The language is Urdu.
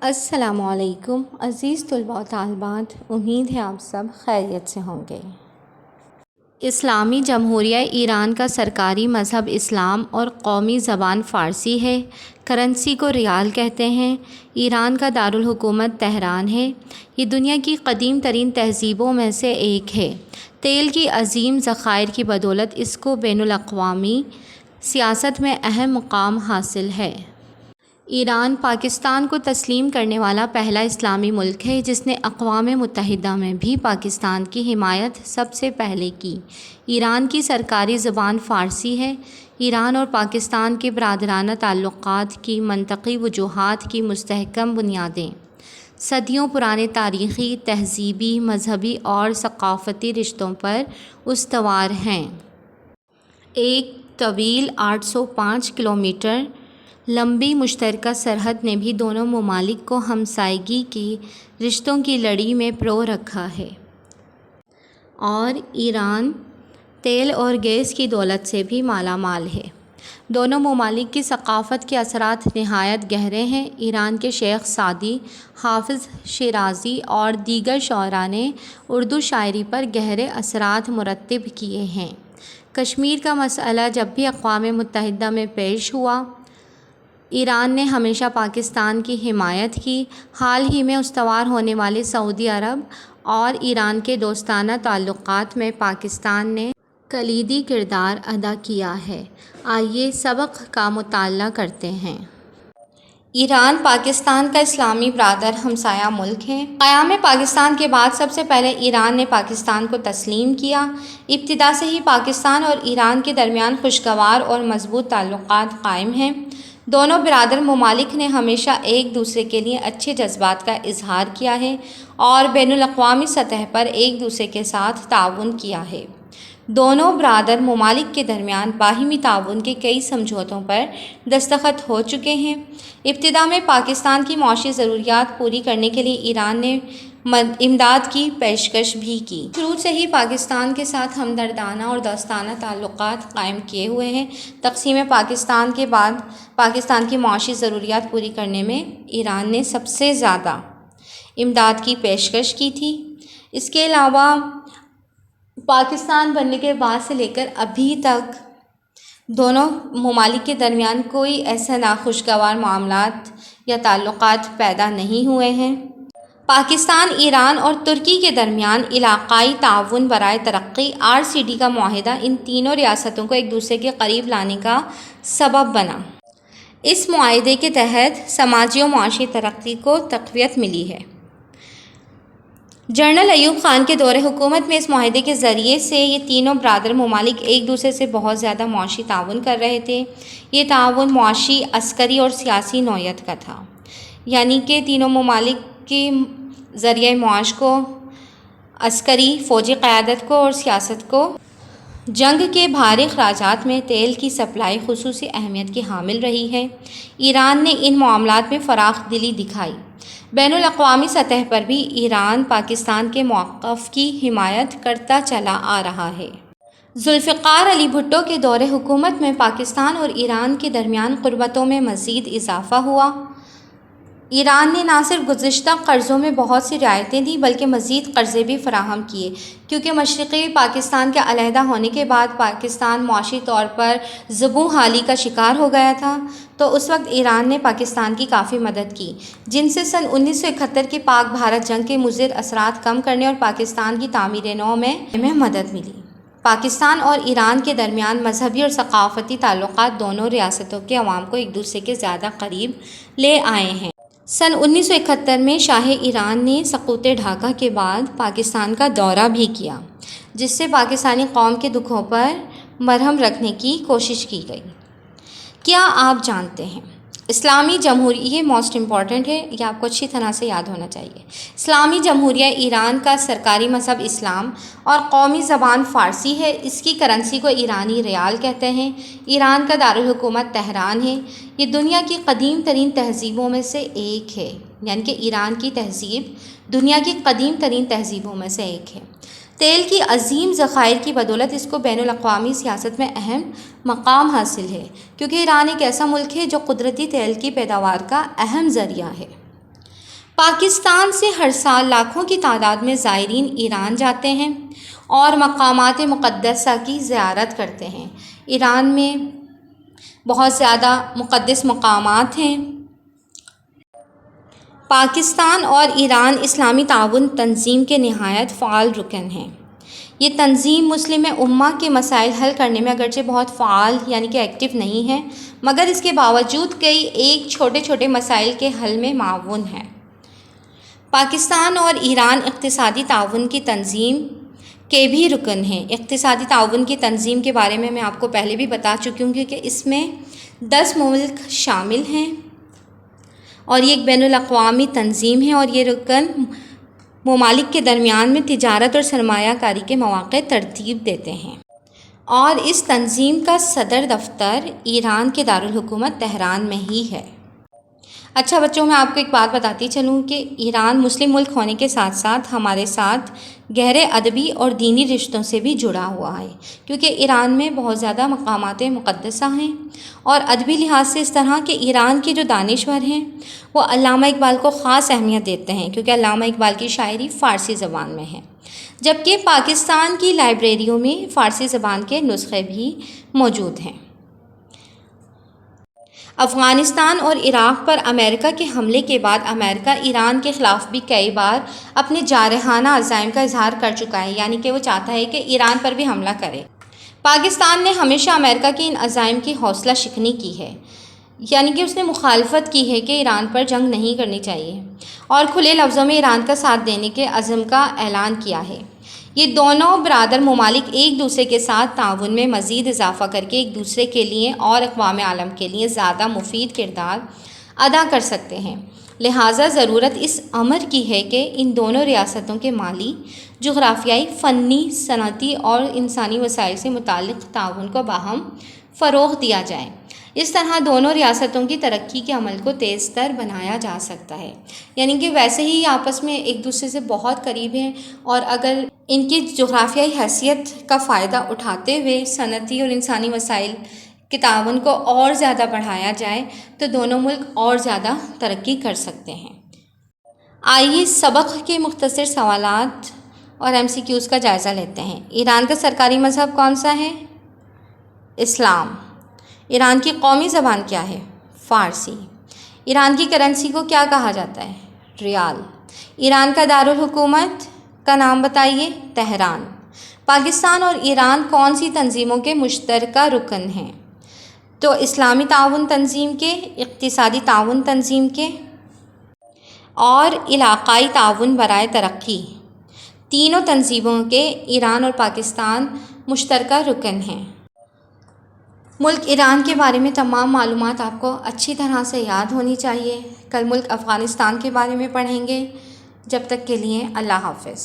السلام علیکم عزیز طلباء و طالبات، امید ہے آپ سب خیریت سے ہوں گے۔ اسلامی جمہوریہ ایران کا سرکاری مذہب اسلام اور قومی زبان فارسی ہے۔ کرنسی کو ریال کہتے ہیں۔ ایران کا دارالحکومت تہران ہے۔ یہ دنیا کی قدیم ترین تہذیبوں میں سے ایک ہے۔ تیل کی عظیم ذخائر کی بدولت اس کو بین الاقوامی سیاست میں اہم مقام حاصل ہے۔ ایران پاکستان کو تسلیم کرنے والا پہلا اسلامی ملک ہے جس نے اقوام متحدہ میں بھی پاکستان کی حمایت سب سے پہلے کی۔ ایران کی سرکاری زبان فارسی ہے۔ ایران اور پاکستان کے برادرانہ تعلقات کی منطقی وجوہات کی مستحکم بنیادیں صدیوں پرانے تاریخی، تہذیبی، مذہبی اور ثقافتی رشتوں پر استوار ہیں۔ ایک طویل 805 کلومیٹر لمبی مشترکہ سرحد نے بھی دونوں ممالک کو ہمسائیگی کے رشتوں کی لڑی میں پرو رکھا ہے، اور ایران تیل اور گیس کی دولت سے بھی مالا مال ہے۔ دونوں ممالک کی ثقافت کے اثرات نہایت گہرے ہیں۔ ایران کے شیخ سعدی، حافظ شیرازی اور دیگر شعراء نے اردو شاعری پر گہرے اثرات مرتب کیے ہیں۔ کشمیر کا مسئلہ جب بھی اقوام متحدہ میں پیش ہوا، ایران نے ہمیشہ پاکستان کی حمایت کی۔ حال ہی میں استوار ہونے والے سعودی عرب اور ایران کے دوستانہ تعلقات میں پاکستان نے کلیدی کردار ادا کیا ہے۔ آئیے سبق کا مطالعہ کرتے ہیں۔ ایران پاکستان کا اسلامی برادر ہمسایہ ملک ہے۔ قیام پاکستان کے بعد سب سے پہلے ایران نے پاکستان کو تسلیم کیا۔ ابتدا سے ہی پاکستان اور ایران کے درمیان خوشگوار اور مضبوط تعلقات قائم ہیں۔ دونوں برادر ممالک نے ہمیشہ ایک دوسرے کے لیے اچھے جذبات کا اظہار کیا ہے اور بین الاقوامی سطح پر ایک دوسرے کے ساتھ تعاون کیا ہے۔ دونوں برادر ممالک کے درمیان باہمی تعاون کے کئی سمجھوتوں پر دستخط ہو چکے ہیں۔ ابتدا میں پاکستان کی معاشی ضروریات پوری کرنے کے لیے ایران نے امداد کی پیشکش بھی کی۔ شروع سے ہی پاکستان کے ساتھ ہمدردانہ اور دوستانہ تعلقات قائم کیے ہوئے ہیں۔ تقسیم پاکستان کے بعد پاکستان کی معاشی ضروریات پوری کرنے میں ایران نے سب سے زیادہ امداد کی پیشکش کی تھی۔ اس کے علاوہ پاکستان بننے کے بعد سے لے کر ابھی تک دونوں ممالک کے درمیان کوئی ایسا ناخوشگوار معاملات یا تعلقات پیدا نہیں ہوئے ہیں۔ پاکستان، ایران اور ترکی کے درمیان علاقائی تعاون برائے ترقی RCD کا معاہدہ ان تینوں ریاستوں کو ایک دوسرے کے قریب لانے کا سبب بنا۔ اس معاہدے کے تحت سماجی و معاشی ترقی کو تقویت ملی ہے۔ جنرل ایوب خان کے دور حکومت میں اس معاہدے کے ذریعے سے یہ تینوں برادر ممالک ایک دوسرے سے بہت زیادہ معاشی تعاون کر رہے تھے۔ یہ تعاون معاشی، عسکری اور سیاسی نوعیت کا تھا، یعنی کہ تینوں ممالک کے ذریعہ معاش کو، عسکری فوجی قیادت کو اور سیاست کو، جنگ کے بھاری اخراجات میں تیل کی سپلائی خصوصی اہمیت کی حامل رہی ہے۔ ایران نے ان معاملات میں فراخ دلی دکھائی۔ بین الاقوامی سطح پر بھی ایران پاکستان کے موقف کی حمایت کرتا چلا آ رہا ہے۔ ذوالفقار علی بھٹو کے دور حکومت میں پاکستان اور ایران کے درمیان قربتوں میں مزید اضافہ ہوا۔ ایران نے نہ صرف گزشتہ قرضوں میں بہت سی رعایتیں دیں بلکہ مزید قرضے بھی فراہم کیے، کیونکہ مشرقی پاکستان کے علیحدہ ہونے کے بعد پاکستان معاشی طور پر زبوں حالی کا شکار ہو گیا تھا، تو اس وقت ایران نے پاکستان کی کافی مدد کی، جن سے سن 1971 کی پاک بھارت جنگ کے مضر اثرات کم کرنے اور پاکستان کی تعمیر نو میں مدد ملی۔ پاکستان اور ایران کے درمیان مذہبی اور ثقافتی تعلقات دونوں ریاستوں کے عوام کو ایک دوسرے کے زیادہ قریب لے آئے ہیں۔ سن 1971 میں شاہ ایران نے سقوط ڈھاکہ کے بعد پاکستان کا دورہ بھی کیا، جس سے پاکستانی قوم کے دکھوں پر مرہم رکھنے کی کوشش کی گئی۔ کیا آپ جانتے ہیں اسلامی جمہوریہ، یہ موسٹ امپورٹنٹ ہے، یہ آپ کو اچھی طرح سے یاد ہونا چاہیے۔ اسلامی جمہوریہ ایران کا سرکاری مذہب اسلام اور قومی زبان فارسی ہے۔ اس کی کرنسی کو ایرانی ریال کہتے ہیں۔ ایران کا دارالحکومت تہران ہے۔ یہ دنیا کی قدیم ترین تہذیبوں میں سے ایک ہے، یعنی کہ ایران کی تہذیب دنیا کی قدیم ترین تہذیبوں میں سے ایک ہے۔ تیل کی عظیم ذخائر کی بدولت اس کو بین الاقوامی سیاست میں اہم مقام حاصل ہے، کیونکہ ایران ایک ایسا ملک ہے جو قدرتی تیل کی پیداوار کا اہم ذریعہ ہے۔ پاکستان سے ہر سال لاکھوں کی تعداد میں زائرین ایران جاتے ہیں اور مقامات مقدسہ کی زیارت کرتے ہیں۔ ایران میں بہت زیادہ مقدس مقامات ہیں۔ پاکستان اور ایران اسلامی تعاون تنظیم کے نہایت فعال رکن ہیں۔ یہ تنظیم مسلم امہ کے مسائل حل کرنے میں اگرچہ بہت فعال یعنی کہ ایکٹیو نہیں ہے، مگر اس کے باوجود کئی ایک چھوٹے چھوٹے مسائل کے حل میں معاون ہے۔ پاکستان اور ایران اقتصادی تعاون کی تنظیم کے بھی رکن ہیں۔ اقتصادی تعاون کی تنظیم کے بارے میں آپ کو پہلے بھی بتا چکی ہوں کہ اس میں 10 ممالک شامل ہیں اور یہ ایک بین الاقوامی تنظیم ہے، اور یہ رکن ممالک کے درمیان میں تجارت اور سرمایہ کاری کے مواقع ترتیب دیتے ہیں، اور اس تنظیم کا صدر دفتر ایران کے دارالحکومت تہران میں ہی ہے۔ اچھا بچوں، میں آپ کو ایک بات بتاتی چلوں کہ ایران مسلم ملک ہونے کے ساتھ ساتھ ہمارے ساتھ گہرے ادبی اور دینی رشتوں سے بھی جڑا ہوا ہے، کیونکہ ایران میں بہت زیادہ مقامات مقدسہ ہیں، اور ادبی لحاظ سے اس طرح کہ ایران کے جو دانشور ہیں وہ علامہ اقبال کو خاص اہمیت دیتے ہیں، کیونکہ علامہ اقبال کی شاعری فارسی زبان میں ہے، جبکہ پاکستان کی لائبریریوں میں فارسی زبان کے نسخے بھی موجود ہیں۔ افغانستان اور عراق پر امریکہ کے حملے کے بعد امریکہ ایران کے خلاف بھی کئی بار اپنے جارحانہ عزائم کا اظہار کر چکا ہے، یعنی کہ وہ چاہتا ہے کہ ایران پر بھی حملہ کرے۔ پاکستان نے ہمیشہ امریکہ کے ان عزائم کی حوصلہ شکنی کی ہے، یعنی کہ اس نے مخالفت کی ہے کہ ایران پر جنگ نہیں کرنی چاہیے، اور کھلے لفظوں میں ایران کا ساتھ دینے کے عزم کا اعلان کیا ہے۔ یہ دونوں برادر ممالک ایک دوسرے کے ساتھ تعاون میں مزید اضافہ کر کے ایک دوسرے کے لیے اور اقوام عالم کے لیے زیادہ مفید کردار ادا کر سکتے ہیں، لہٰذا ضرورت اس امر کی ہے کہ ان دونوں ریاستوں کے مالی، جغرافیائی، فنی، صنعتی اور انسانی وسائل سے متعلق تعاون کو باہم فروغ دیا جائے۔ اس طرح دونوں ریاستوں کی ترقی کے عمل کو تیز تر بنایا جا سکتا ہے، یعنی کہ ویسے ہی آپس میں ایک دوسرے سے بہت قریب ہیں، اور اگر ان کی جغرافیائی حیثیت کا فائدہ اٹھاتے ہوئے صنعتی اور انسانی وسائل کے تعاون کو اور زیادہ بڑھایا جائے تو دونوں ملک اور زیادہ ترقی کر سکتے ہیں۔ آئیے سبق کے مختصر سوالات اور MCQs کا جائزہ لیتے ہیں۔ ایران کا سرکاری مذہب کون سا ہے؟ اسلام۔ ایران کی قومی زبان کیا ہے؟ فارسی۔ ایران کی کرنسی کو کیا کہا جاتا ہے؟ ریال۔ ایران کا دارالحکومت کا نام بتائیے۔ تہران۔ پاکستان اور ایران کون سی تنظیموں کے مشترکہ رکن ہیں؟ تو اسلامی تعاون تنظیم کے، اقتصادی تعاون تنظیم کے اور علاقائی تعاون برائے ترقی، تینوں تنظیموں کے ایران اور پاکستان مشترکہ رکن ہیں۔ ملک ایران کے بارے میں تمام معلومات آپ کو اچھی طرح سے یاد ہونی چاہیے۔ کل ملک افغانستان کے بارے میں پڑھیں گے۔ جب تک کے لیے اللہ حافظ۔